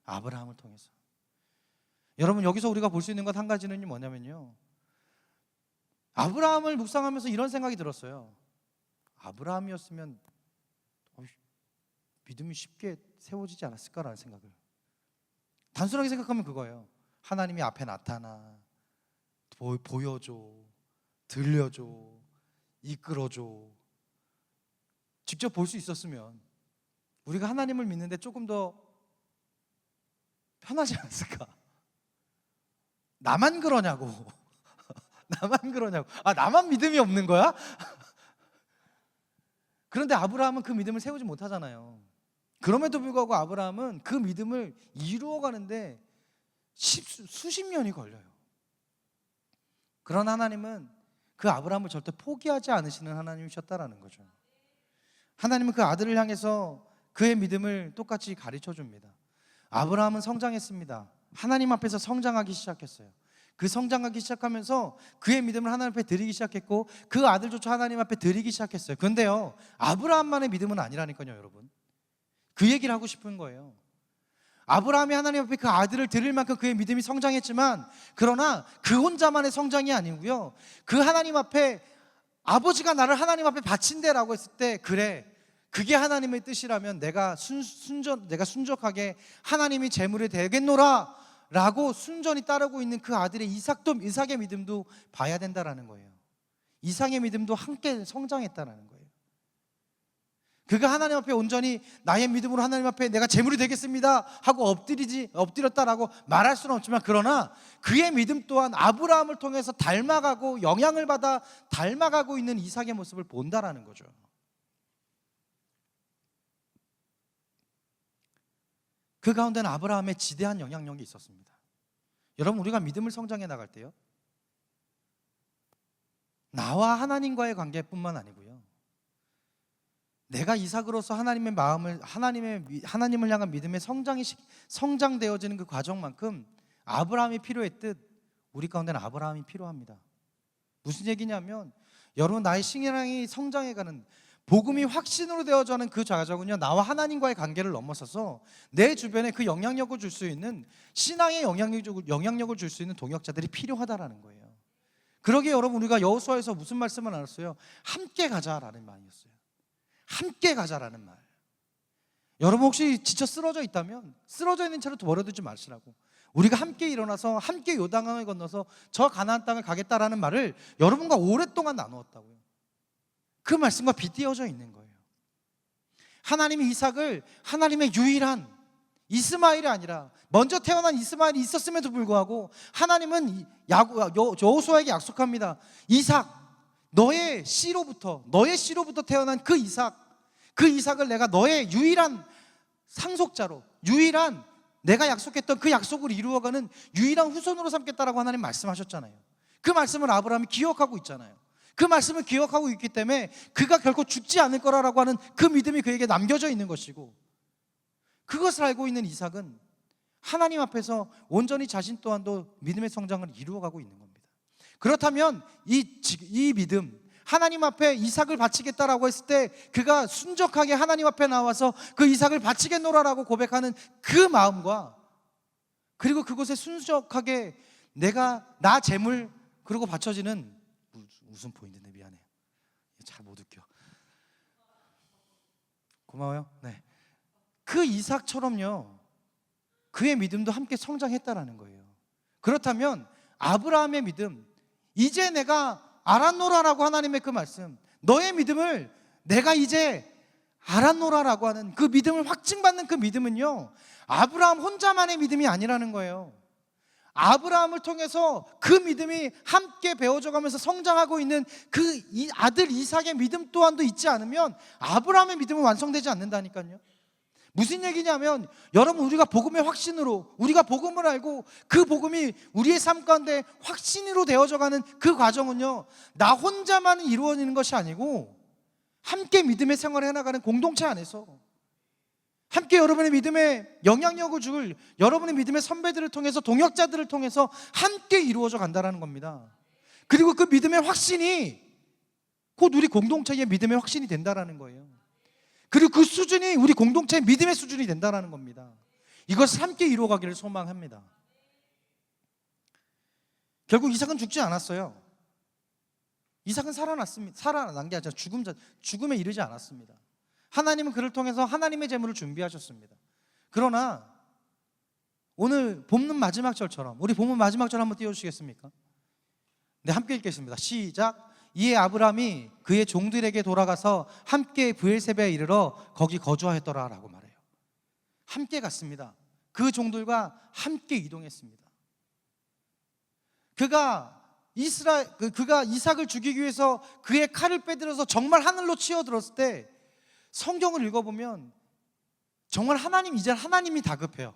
아브라함을 통해서. 여러분, 여기서 우리가 볼 수 있는 것 한 가지는 뭐냐면요, 아브라함을 묵상하면서 이런 생각이 들었어요. 아브라함이었으면 믿음이 쉽게 세워지지 않았을까라는 생각을. 단순하게 생각하면 그거예요. 하나님이 앞에 나타나 보여줘, 들려줘, 이끌어줘, 직접 볼 수 있었으면 우리가 하나님을 믿는데 조금 더 편하지 않았을까? 나만 그러냐고. 나만 그러냐고. 아, 나만 믿음이 없는 거야? 그런데 아브라함은 그 믿음을 세우지 못하잖아요. 그럼에도 불구하고 아브라함은 그 믿음을 이루어가는데 수십 년이 걸려요. 그런 하나님은 그 아브라함을 절대 포기하지 않으시는 하나님이셨다라는 거죠. 하나님은 그 아들을 향해서 그의 믿음을 똑같이 가르쳐 줍니다. 아브라함은 성장했습니다. 하나님 앞에서 성장하기 시작했어요. 그 성장하기 시작하면서 그의 믿음을 하나님 앞에 드리기 시작했고 그 아들조차 하나님 앞에 드리기 시작했어요. 그런데요, 아브라함만의 믿음은 아니라니까요, 여러분. 그 얘기를 하고 싶은 거예요. 아브라함이 하나님 앞에 그 아들을 드릴 만큼 그의 믿음이 성장했지만, 그러나 그 혼자만의 성장이 아니고요, 그 하나님 앞에 아버지가 나를 하나님 앞에 바친대라고 했을 때, 그래, 그게 하나님의 뜻이라면 내가 순적하게 하나님이 제물이 되겠노라 라고 순전히 따르고 있는 그 아들의 이삭의 믿음도 봐야 된다라는 거예요. 이삭의 믿음도 함께 성장했다라는 거예요. 그가 하나님 앞에 온전히 나의 믿음으로 하나님 앞에 내가 제물이 되겠습니다 하고 엎드렸다라고 말할 수는 없지만, 그러나 그의 믿음 또한 아브라함을 통해서 닮아가고 영향을 받아 닮아가고 있는 이삭의 모습을 본다라는 거죠. 그 가운데는 아브라함의 지대한 영향력이 있었습니다. 여러분, 우리가 믿음을 성장해 나갈 때요, 나와 하나님과의 관계뿐만 아니고요, 내가 이삭으로서 하나님의 마음을 하나님을 향한 믿음의 성장되어지는 그 과정만큼 아브라함이 필요했듯 우리 가운데는 아브라함이 필요합니다. 무슨 얘기냐면, 여러분, 나의 신앙이 성장해가는, 복음이 확신으로 되어져가는 그 과정은요, 나와 하나님과의 관계를 넘어서서 내 주변에 그 영향력을 줄 수 있는, 신앙의 영향력을 줄 수 있는 동역자들이 필요하다라는 거예요. 그러기에 여러분, 우리가 여호수아에서 무슨 말씀을 나눴어요? 함께 가자라는 말이었어요. 함께 가자라는 말. 여러분, 혹시 지쳐 쓰러져 있다면 쓰러져 있는 채로 버려두지 마시라고. 우리가 함께 일어나서 함께 요단강을 건너서 저 가나안 땅을 가겠다라는 말을 여러분과 오랫동안 나누었다고요. 그 말씀과 빗대어져 있는 거예요. 하나님이 이삭을 하나님의 유일한 이스마엘이 아니라, 먼저 태어난 이스마엘이 있었음에도 불구하고 하나님은 여호수아에게 약속합니다. 이삭, 너의 씨로부터 태어난 그 이삭을 내가 너의 유일한 상속자로, 유일한 내가 약속했던 그 약속을 이루어가는 유일한 후손으로 삼겠다라고 하나님 말씀하셨잖아요. 그 말씀을 아브라함이 기억하고 있잖아요. 그 말씀을 기억하고 있기 때문에 그가 결코 죽지 않을 거라고 하는 그 믿음이 그에게 남겨져 있는 것이고, 그것을 알고 있는 이삭은 하나님 앞에서 온전히 자신 또한도 믿음의 성장을 이루어가고 있는 겁니다. 그렇다면 이 믿음, 하나님 앞에 이삭을 바치겠다라고 했을 때 그가 순적하게 하나님 앞에 나와서 그 이삭을 바치겠노라라고 고백하는 그 마음과, 그리고 그곳에 순적하게 나 재물 그리고 바쳐지는, 무슨 포인트인데 미안해, 잘 못 웃겨, 고마워요. 네, 그 이삭처럼요, 그의 믿음도 함께 성장했다라는 거예요. 그렇다면 아브라함의 믿음, 이제 내가 알았노라라고 하나님의 그 말씀, 너의 믿음을 내가 이제 알았노라라고 하는 그 믿음을 확증받는 그 믿음은요, 아브라함 혼자만의 믿음이 아니라는 거예요. 아브라함을 통해서 그 믿음이 함께 배워져가면서 성장하고 있는 그 아들 이삭의 믿음 또한도 있지 않으면 아브라함의 믿음은 완성되지 않는다니까요. 무슨 얘기냐면, 여러분, 우리가 복음의 확신으로, 우리가 복음을 알고 그 복음이 우리의 삶 가운데 확신으로 되어져가는 그 과정은요, 나 혼자만 이루어지는 것이 아니고 함께 믿음의 생활을 해나가는 공동체 안에서, 함께 여러분의 믿음에 영향력을 줄 여러분의 믿음의 선배들을 통해서, 동역자들을 통해서 함께 이루어져 간다는 겁니다. 그리고 그 믿음의 확신이 곧 우리 공동체의 믿음의 확신이 된다는 거예요. 그리고 그 수준이 우리 공동체의 믿음의 수준이 된다는 겁니다. 이것을 함께 이루어가기를 소망합니다. 결국 이삭은 죽지 않았어요. 이삭은 살아난 게 아니라 죽음에 이르지 않았습니다. 하나님은 그를 통해서 하나님의 제물을 준비하셨습니다. 그러나 오늘 본문 마지막 절처럼, 우리 본문 마지막 절 한번 띄워주시겠습니까? 네, 함께 읽겠습니다. 시작. 이에 아브라함이 그의 종들에게 돌아가서 함께 브엘세바에 이르러 거기 거주하였더라라고 말해요. 함께 갔습니다. 그 종들과 함께 이동했습니다. 그가 이삭을 죽이기 위해서 그의 칼을 빼들어서 정말 하늘로 치어들었을 때 성경을 읽어보면 정말 이제 하나님이 다급해요.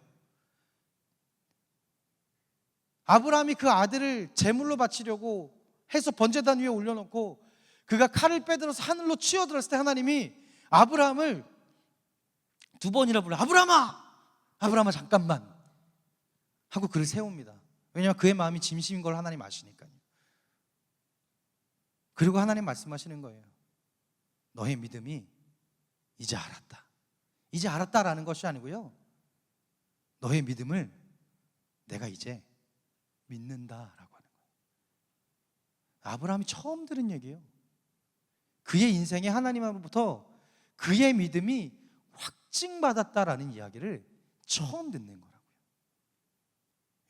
아브라함이 그 아들을 제물로 바치려고 해서 번제단 위에 올려놓고 그가 칼을 빼들어서 하늘로 치어들었을 때 하나님이 아브라함을 2번이나 불러 아브라함아 잠깐만 하고 그를 세웁니다. 왜냐하면 그의 마음이 짐심인 걸 하나님 아시니까요. 그리고 하나님 말씀하시는 거예요. 너의 믿음이 이제 알았다. 이제 알았다라는 것이 아니고요, 너의 믿음을 내가 이제 믿는다라고 하는 거예요. 아브라함이 처음 들은 얘기예요. 그의 인생에 하나님으로부터 그의 믿음이 확증받았다라는 이야기를 처음 듣는 거라고요.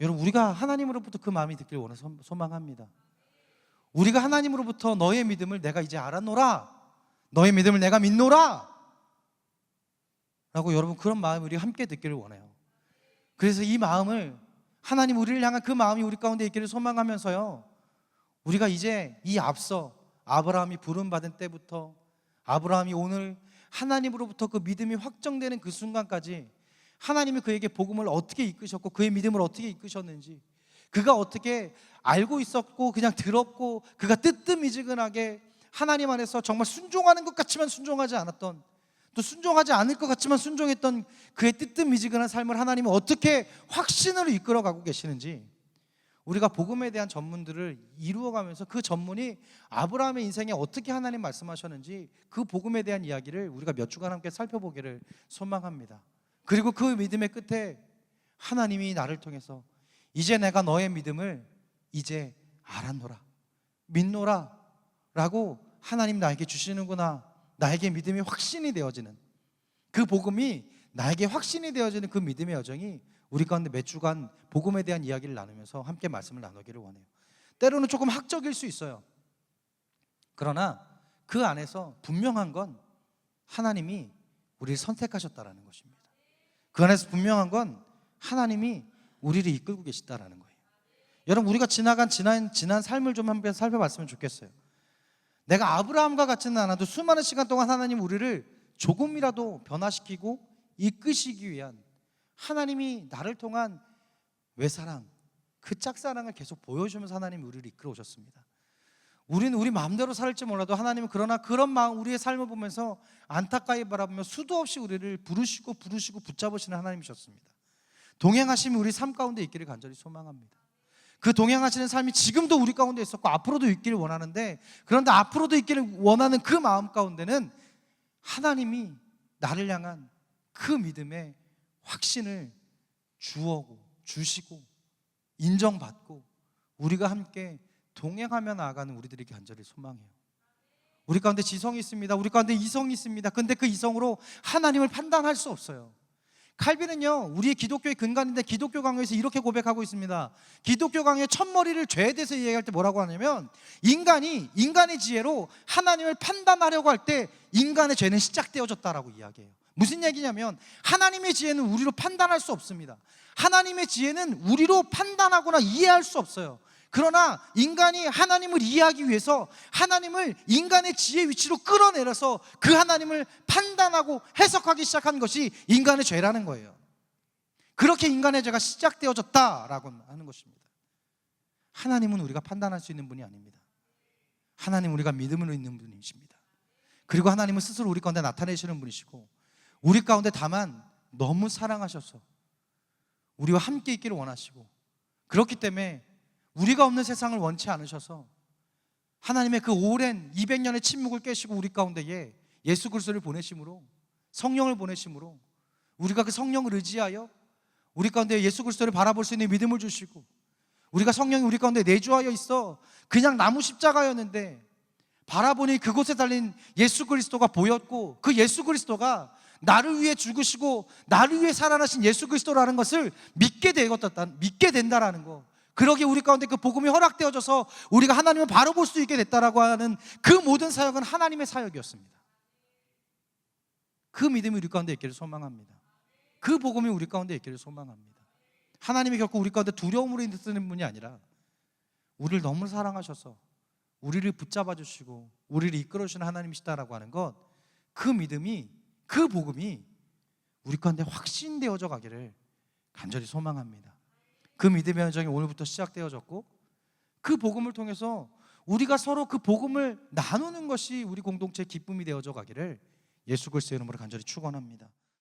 여러분, 우리가 하나님으로부터 그 마음이 듣길 원해서 소망합니다. 우리가 하나님으로부터 너의 믿음을 내가 이제 알았노라, 너의 믿음을 내가 믿노라 라고 여러분 그런 마음을 우리 함께 듣기를 원해요. 그래서 이 마음을, 하나님 우리를 향한 그 마음이 우리 가운데 있기를 소망하면서요, 우리가 이제 이 앞서 아브라함이 부름받은 때부터 아브라함이 오늘 하나님으로부터 그 믿음이 확정되는 그 순간까지 하나님이 그에게 복음을 어떻게 이끄셨고 그의 믿음을 어떻게 이끄셨는지, 그가 어떻게 알고 있었고 그냥 들었고 그가 뜨뜻미지근하게 하나님 안에서 정말 순종하는 것 같지만 순종하지 않았던, 또 순종하지 않을 것 같지만 순종했던 그의 뜨뜻미지근한 삶을 하나님은 어떻게 확신으로 이끌어가고 계시는지, 우리가 복음에 대한 전문들을 이루어가면서 그 전문이 아브라함의 인생에 어떻게 하나님 말씀하셨는지 그 복음에 대한 이야기를 우리가 몇 주간 함께 살펴보기를 소망합니다. 그리고 그 믿음의 끝에 하나님이 나를 통해서 이제 내가 너의 믿음을 이제 알았노라, 믿노라 라고 하나님 나에게 주시는구나, 나에게 믿음이 확신이 되어지는 그 복음이, 나에게 확신이 되어지는 그 믿음의 여정이 우리 가운데 몇 주간 복음에 대한 이야기를 나누면서 함께 말씀을 나누기를 원해요. 때로는 조금 학적일 수 있어요. 그러나 그 안에서 분명한 건 하나님이 우리를 선택하셨다라는 것입니다. 그 안에서 분명한 건 하나님이 우리를 이끌고 계시다라는 거예요. 여러분, 우리가 지난 삶을 좀 한번 살펴봤으면 좋겠어요. 내가 아브라함과 같지는 않아도 수많은 시간 동안 하나님 우리를 조금이라도 변화시키고 이끄시기 위한, 하나님이 나를 통한 외사랑, 그 짝사랑을 계속 보여주면서 하나님이 우리를 이끌어 오셨습니다. 우리는 우리 마음대로 살지 몰라도 하나님은 그러나 그런 마음, 우리의 삶을 보면서 안타까이 바라보며 수도 없이 우리를 부르시고 붙잡으시는 하나님이셨습니다. 동행하심이 우리 삶 가운데 있기를 간절히 소망합니다. 그 동행하시는 삶이 지금도 우리 가운데 있었고 앞으로도 있기를 원하는데, 그런데 앞으로도 있기를 원하는 그 마음 가운데는 하나님이 나를 향한 그 믿음의 확신을 주시고 인정받고 우리가 함께 동행하며 나아가는 우리들이 간절히 소망해요. 우리 가운데 지성이 있습니다. 우리 가운데 이성이 있습니다. 근데 그 이성으로 하나님을 판단할 수 없어요. 칼빈은요, 우리의 기독교의 근간인데 기독교 강요에서 이렇게 고백하고 있습니다. 기독교 강요의 첫머리를 죄에 대해서 이야기할 때 뭐라고 하냐면, 인간의 지혜로 하나님을 판단하려고 할 때 인간의 죄는 시작되어졌다라고 이야기해요. 무슨 얘기냐면, 하나님의 지혜는 우리로 판단할 수 없습니다. 하나님의 지혜는 우리로 판단하거나 이해할 수 없어요. 그러나 인간이 하나님을 이해하기 위해서 하나님을 인간의 지혜 위치로 끌어내려서 그 하나님을 판단하고 해석하기 시작한 것이 인간의 죄라는 거예요. 그렇게 인간의 죄가 시작되어졌다라고 하는 것입니다. 하나님은 우리가 판단할 수 있는 분이 아닙니다. 하나님은 우리가 믿음으로 있는 분이십니다. 그리고 하나님은 스스로 우리 가운데 나타내시는 분이시고, 우리 가운데 다만 너무 사랑하셔서 우리와 함께 있기를 원하시고, 그렇기 때문에 우리가 없는 세상을 원치 않으셔서 하나님의 그 오랜 200년의 침묵을 깨시고 우리 가운데에 예수 그리스도를 보내심으로, 성령을 보내심으로, 우리가 그 성령을 의지하여 우리 가운데 예수 그리스도를 바라볼 수 있는 믿음을 주시고, 우리가 성령이 우리 가운데 내주하여 있어 그냥 나무 십자가였는데 바라보니 그곳에 달린 예수 그리스도가 보였고, 그 예수 그리스도가 나를 위해 죽으시고 나를 위해 살아나신 예수 그리스도라는 것을 믿게 된다라는 거, 그러기에 우리 가운데 그 복음이 허락되어져서 우리가 하나님을 바로 볼 수 있게 됐다라고 하는 그 모든 사역은 하나님의 사역이었습니다. 그 믿음이 우리 가운데 있기를 소망합니다. 그 복음이 우리 가운데 있기를 소망합니다. 하나님이 결코 우리 가운데 두려움으로 있는 분이 아니라 우리를 너무 사랑하셔서 우리를 붙잡아 주시고 우리를 이끌어 주시는 하나님이시다라고 하는 것, 그 믿음이, 그 복음이 우리 가운데 확신되어져 가기를 간절히 소망합니다. 그 믿음의 여정이 오늘부터 시작되어졌고, 그 복음을 통해서 우리가 서로 그 복음을 나누는 것이 우리 공동체의 기쁨이 되어져 가기를 예수 그리스도의 이름으로 간절히 축원합니다.